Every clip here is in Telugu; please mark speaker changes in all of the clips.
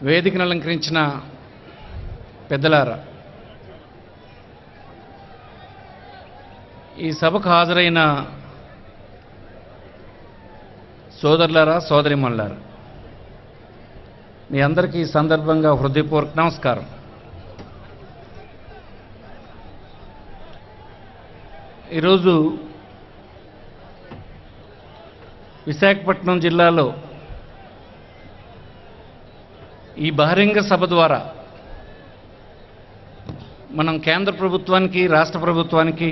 Speaker 1: వేదికను అలంకరించిన పెద్దలారా, ఈ సభకు హాజరైన సోదరులారా, సోదరిమణులారా, మీ అందరికీ ఈ సందర్భంగా హృదయపూర్వక నమస్కారం. ఈరోజు విశాఖపట్నం జిల్లాలో ఈ బహిరంగ సభ ద్వారా మనం కేంద్ర ప్రభుత్వానికి, రాష్ట్ర ప్రభుత్వానికి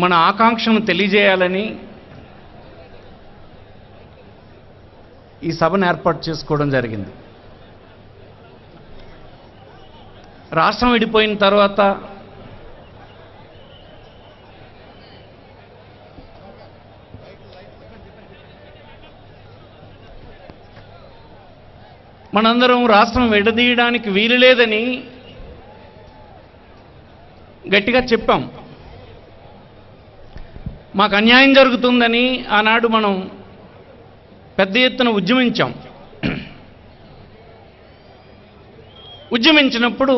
Speaker 1: మన ఆకాంక్షను తెలియజేయాలని ఈ సభను ఏర్పాటు చేసుకోవడం జరిగింది. రాష్ట్రం విడిపోయిన తర్వాత మనందరం రాష్ట్రం విడదీయడానికి వీలు లేదని గట్టిగా చెప్పాం. మాకు అన్యాయం జరుగుతుందని ఆనాడు మనం పెద్ద ఎత్తున ఉద్యమించాం. ఉద్యమించినప్పుడు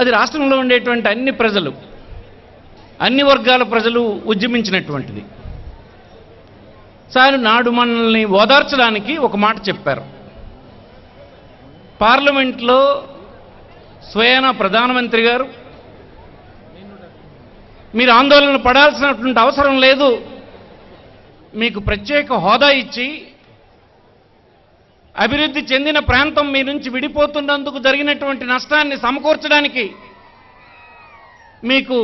Speaker 1: అది రాష్ట్రంలో ఉండేటువంటి అన్ని ప్రజలు, అన్ని వర్గాల ప్రజలు ఉద్యమించినటువంటిది. సార్ నాడు మనల్ని ఓదార్చడానికి ఒక మాట చెప్పారు. పార్లమెంట్లో స్వయానా ప్రధానమంత్రి గారు, మీరు ఆందోళన పడాల్సినటువంటి అవసరం లేదు, మీకు ప్రత్యేక హోదా ఇచ్చి అభివృద్ధి చెందిన ప్రాంతం మీ నుంచి విడిపోతున్నందుకు జరిగినటువంటి నష్టాన్ని సమకూర్చడానికి మీకు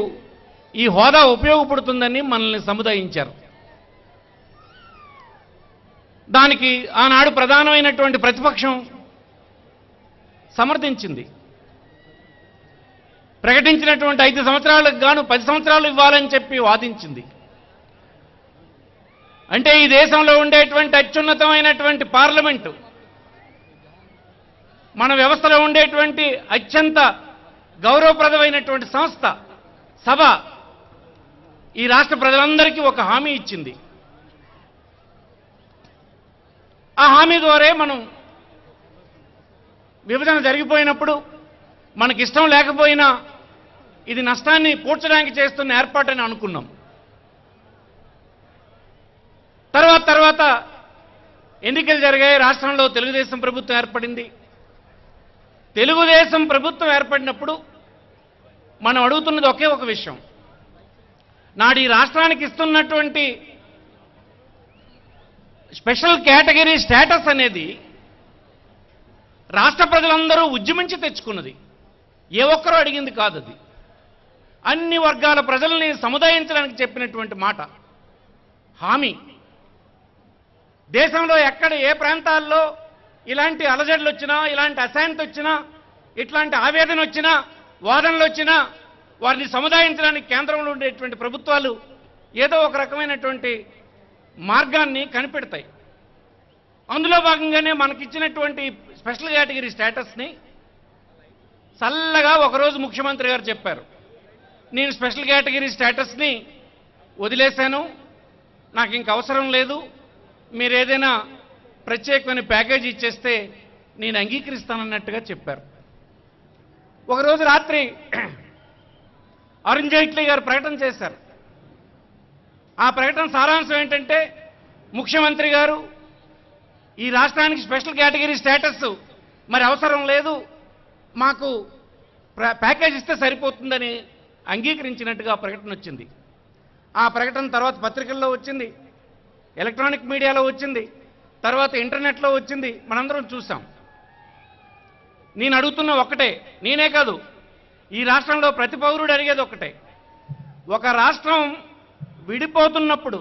Speaker 1: ఈ హోదా ఉపయోగపడుతుందని మనల్ని సముదాయించారు. దానికి ఆనాడు ప్రధానమైనటువంటి ప్రతిపక్షం సమర్థించింది. ప్రకటించినటువంటి 5 సంవత్సరాలకు గాను 10 సంవత్సరాలు ఇవ్వాలని చెప్పి వాదించింది. అంటే ఈ దేశంలో ఉండేటువంటి అత్యున్నతమైనటువంటి పార్లమెంటు, మన వ్యవస్థలో ఉండేటువంటి అత్యంత గౌరవప్రదమైనటువంటి సంస్థ, సభ ఈ రాష్ట్ర ప్రజలందరికీ ఒక హామీ ఇచ్చింది. ఆ హామీ ద్వారా మనం విభజన జరిగిపోయినప్పుడు మనకిష్టం లేకపోయినా ఇది నష్టాన్ని పూడ్చడానికి చేస్తున్న ఏర్పాటని అనుకున్నాం. తర్వాత ఎన్నికలు జరిగాయి. రాష్ట్రంలో తెలుగుదేశం ప్రభుత్వం ఏర్పడింది. తెలుగుదేశం ప్రభుత్వం ఏర్పడినప్పుడు మనం అడుగుతున్నది ఒకే ఒక విషయం. నాడు ఈ రాష్ట్రానికి ఇస్తున్నటువంటి స్పెషల్ కేటగిరీ స్టేటస్ అనేది రాష్ట్ర ప్రజలందరూ ఉద్యమించి తెచ్చుకున్నది. ఏ ఒక్కరూ అడిగింది కాదు. అది అన్ని వర్గాల ప్రజల్ని సముదాయించడానికి చెప్పినటువంటి మాట, హామీ. దేశంలో ఎక్కడ ఏ ప్రాంతాల్లో ఇలాంటి అలజడులు వచ్చినా, ఇలాంటి అశాంతి వచ్చినా, ఇట్లాంటి ఆవేదన వచ్చినా, వాదనలు వచ్చినా వారిని సముదాయించడానికి కేంద్రంలో ఉండేటువంటి ప్రభుత్వాలు ఏదో ఒక రకమైనటువంటి మార్గాన్ని కనిపెడతాయి. అందులో భాగంగానే మనకిచ్చినటువంటి స్పెషల్ కేటగిరీ స్టేటస్ని చల్లగా ఒకరోజు ముఖ్యమంత్రి గారు చెప్పారు, నేను స్పెషల్ కేటగిరీ స్టేటస్ని వదిలేశాను, నాకు ఇంక అవసరం లేదు, మీరు ఏదైనా ప్రత్యేకమైన ప్యాకేజీ ఇచ్చేస్తే నేను అంగీకరిస్తానన్నట్టుగా చెప్పారు. ఒకరోజు రాత్రి అరుణ్ జైట్లీ గారు ప్రకటన చేశారు. ఆ ప్రకటన సారాంశం ఏంటంటే, ముఖ్యమంత్రి గారు ఈ రాష్ట్రానికి స్పెషల్ కేటగిరీ స్టేటస్ మరి అవసరం లేదు, మాకు ప్యాకేజ్ ఇస్తే సరిపోతుందని అంగీకరించినట్టుగా ప్రకటన వచ్చింది. ఆ ప్రకటన తర్వాత పత్రికల్లో వచ్చింది, ఎలక్ట్రానిక్ మీడియాలో వచ్చింది, తర్వాత ఇంటర్నెట్లో వచ్చింది, మనందరం చూసాం. నేను అడుగుతున్న ఒక్కటే, నేనే కాదు ఈ రాష్ట్రంలో ప్రతి పౌరుడు అడిగేది ఒక్కటే, ఒక రాష్ట్రం విడిపోతున్నప్పుడు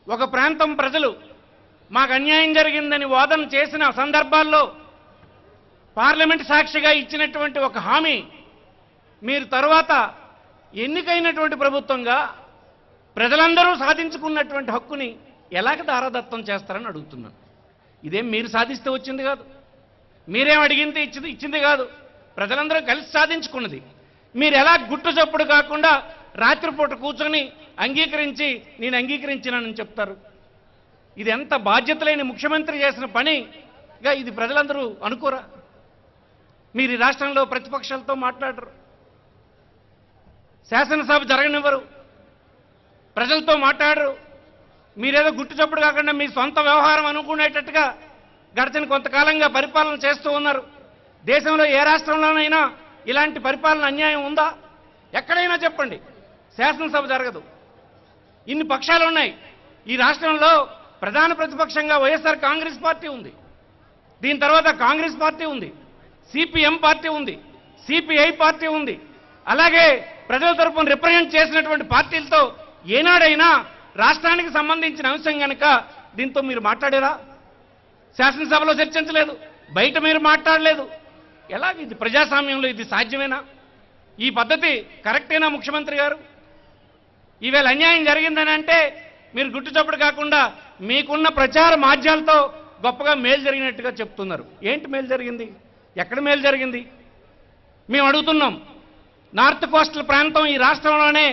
Speaker 1: ఒక ప్రాంతం ప్రజలు మాకు అన్యాయం జరిగిందని వాదన చేసిన సందర్భాల్లో పార్లమెంట్ సాక్షిగా ఇచ్చినటువంటి ఒక హామీ మీరు తర్వాత ఎన్నికైనటువంటి ప్రభుత్వంగా ప్రజలందరూ సాధించుకున్నటువంటి హక్కుని ఎలాగ దారాదత్తం చేస్తారని అడుగుతున్నాను. ఇదేం మీరు సాధిస్తే వచ్చింది కాదు, మీరేం అడిగితే ఇచ్చింది కాదు, ప్రజలందరూ కలిసి సాధించుకున్నది. మీరు ఎలా గుట్టు చప్పుడు కాకుండా రాత్రిపూట కూర్చొని అంగీకరించి నేను అంగీకరించినానని చెప్తారు? ఇది ఎంత బాధ్యత లేని ముఖ్యమంత్రి చేసిన పనిగా ఇది ప్రజలందరూ అనుకోరా? మీరు ఈ రాష్ట్రంలో ప్రతిపక్షాలతో మాట్లాడరు, శాసనసభ జరగనివ్వరు, ప్రజలతో మాట్లాడరు. మీరేదో గుట్టు చప్పుడు కాకుండా మీ సొంత వ్యవహారం అనుకునేటట్టుగా గడిచిన కొంతకాలంగా పరిపాలన చేస్తూ ఉన్నారు. దేశంలో ఏ రాష్ట్రంలోనైనా ఇలాంటి పరిపాలన అన్యాయం ఉందా? ఎక్కడైనా చెప్పండి. శాసనసభ జరగదు. ఇన్ని పక్షాలు ఉన్నాయి. ఈ రాష్ట్రంలో ప్రధాన ప్రతిపక్షంగా వైఎస్ఆర్ కాంగ్రెస్ పార్టీ ఉంది, దీని తర్వాత కాంగ్రెస్ పార్టీ ఉంది, సిపిఎం పార్టీ ఉంది, సిపిఐ పార్టీ ఉంది. అలాగే ప్రజల తరపున రిప్రజెంట్ చేసినటువంటి పార్టీలతో ఏనాడైనా రాష్ట్రానికి సంబంధించిన అంశం కనుక దీంతో మీరు మాట్లాడారా? శాసనసభలో చర్చించలేదు, బయట మీరు మాట్లాడలేదు. ఎలాగ ఇది ప్రజాస్వామ్యంలో ఇది సాధ్యమేనా? ఈ పద్ధతి కరెక్టేనా ముఖ్యమంత్రి గారు? ఈవేళ అన్యాయం జరిగిందని అంటే మీరు గుట్టుచప్పుడు కాకుండా మీకున్న ప్రచార మాధ్యాలతో గొప్పగా మేలు జరిగినట్టుగా చెప్తున్నారు. ఏంటి మేలు జరిగింది? ఎక్కడ మేలు జరిగింది? మేము అడుగుతున్నాం. నార్త్ కోస్టల్ ప్రాంతం ఈ రాష్ట్రంలోనే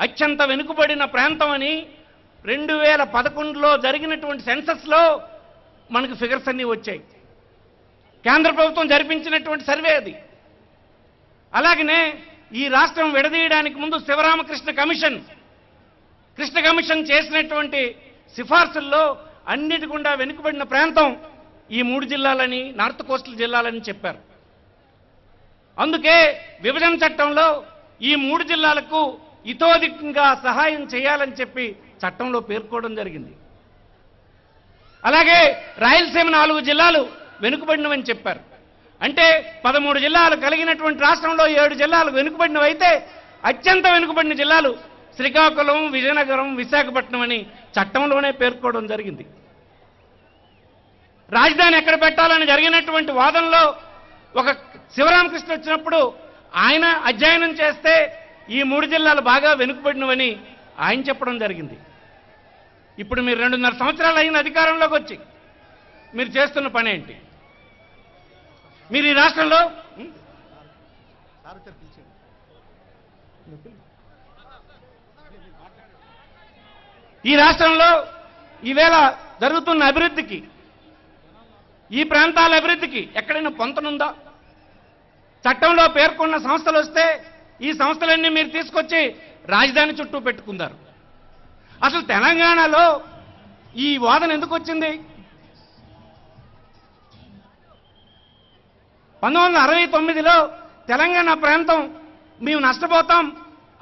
Speaker 1: అత్యంత వెనుకబడిన ప్రాంతం అని 2011లో జరిగినటువంటి సెన్సస్లో మనకు ఫిగర్స్ అన్నీ వచ్చాయి. కేంద్ర ప్రభుత్వం జరిపించినటువంటి సర్వే అది. అలాగనే ఈ రాష్ట్రం విడదీయడానికి ముందు శివరామకృష్ణ కమిషన్ చేసినటువంటి సిఫార్సుల్లో అన్నిటి గుండా వెనుకబడిన ప్రాంతం ఈ 3 జిల్లాలని, నార్త్ కోస్టల్ జిల్లాలని చెప్పారు. అందుకే విభజన చట్టంలో ఈ 3 జిల్లాలకు ఇతోధికంగా సహాయం చేయాలని చెప్పి చట్టంలో పేర్కోవడం జరిగింది. అలాగే రాయలసీమ 4 జిల్లాలు వెనుకబడినవని చెప్పారు. అంటే 13 జిల్లాలు కలిగినటువంటి రాష్ట్రంలో 7 జిల్లాలు వెనుకబడినవైతే అత్యంత వెనుకబడిన జిల్లాలు శ్రీకాకుళం, విజయనగరం, విశాఖపట్నం అని చట్టంలోనే పేర్కోవడం జరిగింది. రాజధాని ఎక్కడ పెట్టాలని జరిగినటువంటి వాదనలో ఒక శివరామకృష్ణ వచ్చినప్పుడు ఆయన అధ్యయనం చేస్తే ఈ 3 జిల్లాలు బాగా వెనుకబడినవని ఆయన చెప్పడం జరిగింది. ఇప్పుడు మీరు 2.5 సంవత్సరాలు అయిన అధికారంలోకి వచ్చి మీరు చేస్తున్న పని ఏంటి? మీరు ఈ రాష్ట్రంలో ఈవేళ జరుగుతున్న అభివృద్ధికి, ఈ ప్రాంతాల అభివృద్ధికి ఎక్కడైనా పొంతనుందా? చట్టంలో పేర్కొన్న సంస్థలు వస్తే ఈ సంస్థలన్నీ మీరు తీసుకొచ్చి రాజధాని చుట్టూ పెట్టుకున్నారు. అసలు తెలంగాణలో ఈ వాదన ఎందుకు వచ్చింది? 1969లో తెలంగాణ ప్రాంతం మేము నష్టపోతాం,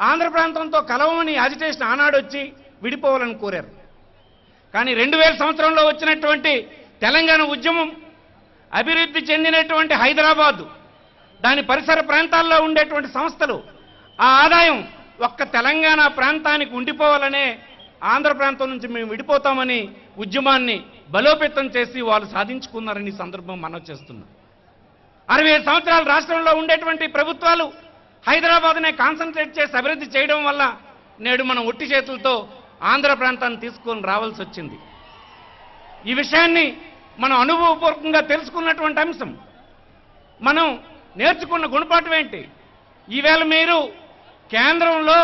Speaker 1: ఆంధ్ర ప్రాంతంతో కలవమని యాజిటేషన్ ఆనాడు వచ్చి విడిపోవాలని కోరారు. కానీ 2000 సంవత్సరంలో వచ్చినటువంటి తెలంగాణ ఉద్యమం, అభివృద్ధి చెందినటువంటి హైదరాబాదు, దాని పరిసర ప్రాంతాల్లో ఉండేటువంటి సంస్థలు ఆ ఆదాయం ఒక్క తెలంగాణ ప్రాంతానికి ఉండిపోవాలనే ఆంధ్ర ప్రాంతం నుంచి మేము విడిపోతామని ఉద్యమాన్ని బలోపేతం చేసి వాళ్ళు సాధించుకున్నారని సందర్భం మనం చేస్తున్నాం. 65 సంవత్సరాలు రాష్ట్రంలో ఉండేటువంటి ప్రభుత్వాలు హైదరాబాద్నే కాన్సన్ట్రేట్ చేసి అభివృద్ధి చేయడం వల్ల నేడు మనం ఒట్టి చేతులతో ఆంధ్ర ప్రాంతాన్ని తీసుకొని రావాల్సి వచ్చింది. ఈ విషయాన్ని మనం అనుభవపూర్వకంగా తెలుసుకున్నటువంటి అంశం. మనం నేర్చుకున్న గుణపాఠం ఏంటి? ఈవేళ మీరు కేంద్రంలో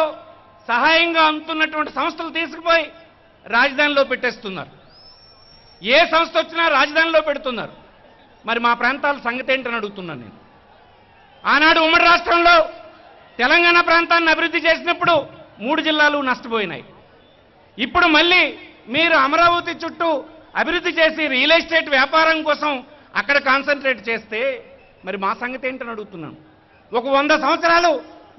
Speaker 1: సహాయంగా అందుతున్నటువంటి సంస్థలు తీసుకుపోయి రాజధానిలో పెట్టేస్తున్నారు. ఏ సంస్థ వచ్చినా రాజధానిలో పెడుతున్నారు. మరి మా ప్రాంతాల సంగతి ఏంటని అడుగుతున్నాను నేను. ఆనాడు ఉమ్మడి రాష్ట్రంలో తెలంగాణ ప్రాంతాన్ని అభివృద్ధి చేసినప్పుడు 3 జిల్లాలు నష్టపోయినాయి. ఇప్పుడు మళ్ళీ మీరు అమరావతి చుట్టూ అభివృద్ధి చేసి రియల్ ఎస్టేట్ వ్యాపారం కోసం అక్కడ కాన్సన్ట్రేట్ చేస్తే మరి మా సంగతి ఏంటని అడుగుతున్నాను. ఒక 100 సంవత్సరాలు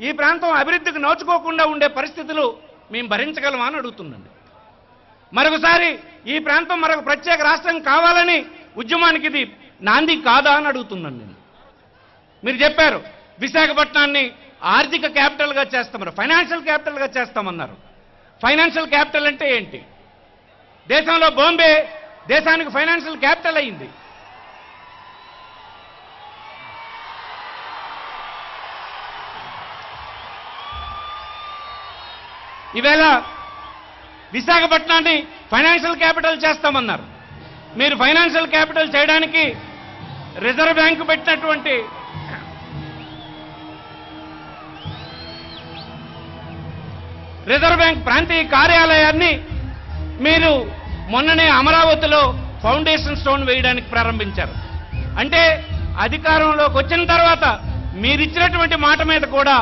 Speaker 1: ఈ ప్రాంతం అభివృద్ధికి నోచుకోకుండా ఉండే పరిస్థితులు మేము భరించగలమా అని అడుగుతున్నాను. మరొకసారి ఈ ప్రాంతం మరొక ప్రత్యేక రాష్ట్రం కావాలని ఉద్యమానికి ఇది నాంది కాదా అని అడుగుతున్నాను నేను. మీరు చెప్పారు విశాఖపట్నాన్ని ఆర్థిక క్యాపిటల్గా చేస్తామన్నారు, ఫైనాన్షియల్ క్యాపిటల్గా చేస్తామన్నారు. ఫైనాన్షియల్ క్యాపిటల్ అంటే ఏంటి? దేశంలో బాంబే దేశానికి ఫైనాన్షియల్ క్యాపిటల్ అయింది. ఈవేళ విశాఖపట్నాన్ని ఫైనాన్షియల్ క్యాపిటల్ చేస్తామన్నారు. మీరు ఫైనాన్షియల్ క్యాపిటల్ చేయడానికి రిజర్వ్ బ్యాంకు పెట్టినటువంటి రిజర్వ్ బ్యాంక్ ప్రాంతీయ కార్యాలయాన్ని మీరు మొన్ననే అమరావతిలో ఫౌండేషన్ స్టోన్ వేయడానికి ప్రారంభించారు. అంటే అధికారంలోకి వచ్చిన తర్వాత మీరిచ్చినటువంటి మాట మీద కూడా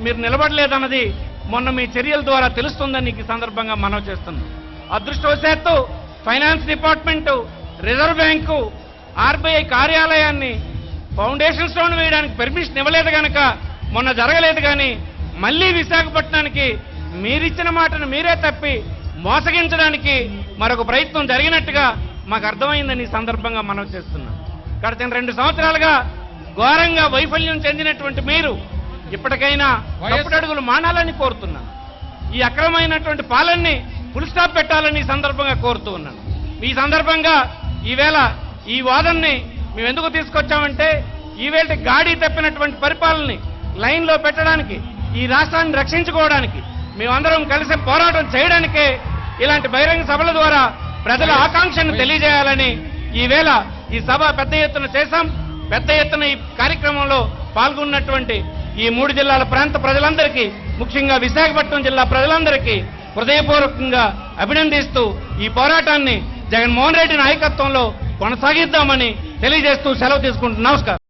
Speaker 1: మీరు నిలబడలేదన్నది మొన్న మీ చర్యల ద్వారా తెలుస్తుందని ఈ సందర్భంగా మనవి చేస్తున్నాం. అదృష్టవశాత్తు finance department, reserve bank, RBI కార్యాలయాన్ని ఫౌండేషన్ స్టోన్ వేయడానికి పర్మిషన్ ఇవ్వలేదు కనుక మొన్న జరగలేదు. కానీ మళ్ళీ విశాఖపట్నానికి మీరిచ్చిన మాటను మీరే తప్పి మోసగించడానికి మరొక ప్రయత్నం జరిగినట్టుగా మాకు అర్థమైందని ఈ సందర్భంగా మనవి చేస్తున్నాం. గత 2 సంవత్సరాలుగా ఘోరంగా వైఫల్యం చెందినటువంటి మీరు ఇప్పటికైనా తప్పుడడుగులు మానాలని కోరుతున్నాను. ఈ అక్రమమైనటువంటి పాలనని ఫుల్ స్టాప్ పెట్టాలని ఈ సందర్భంగా కోరుతూ ఉన్నాను. ఈ సందర్భంగా ఈవేళ ఈ వాదనని మేము ఎందుకు తీసుకొచ్చామంటే ఈవేళ గాడి తప్పినటువంటి పరిపాలనని లైన్లో పెట్టడానికి, ఈ రాష్ట్రాన్ని రక్షించుకోవడానికి మేమందరం కలిసి పోరాటం చేయడానికే ఇలాంటి బహిరంగ సభల ద్వారా ప్రజల ఆకాంక్షను తెలియజేయాలని ఈవేళ ఈ సభ పెద్ద ఎత్తున చేశాం. పెద్ద ఎత్తున ఈ కార్యక్రమంలో పాల్గొన్నటువంటి ఈ 3 జిల్లాల ప్రాంత ప్రజలందరికీ, ముఖ్యంగా విశాఖపట్నం జిల్లా ప్రజలందరికీ హృదయపూర్వకంగా అభినందిస్తూ ఈ పోరాటాన్ని జగన్మోహన్ రెడ్డి నాయకత్వంలో కొనసాగిద్దామని తెలియజేస్తూ సెలవు తీసుకుంటున్నాను. నమస్కారం.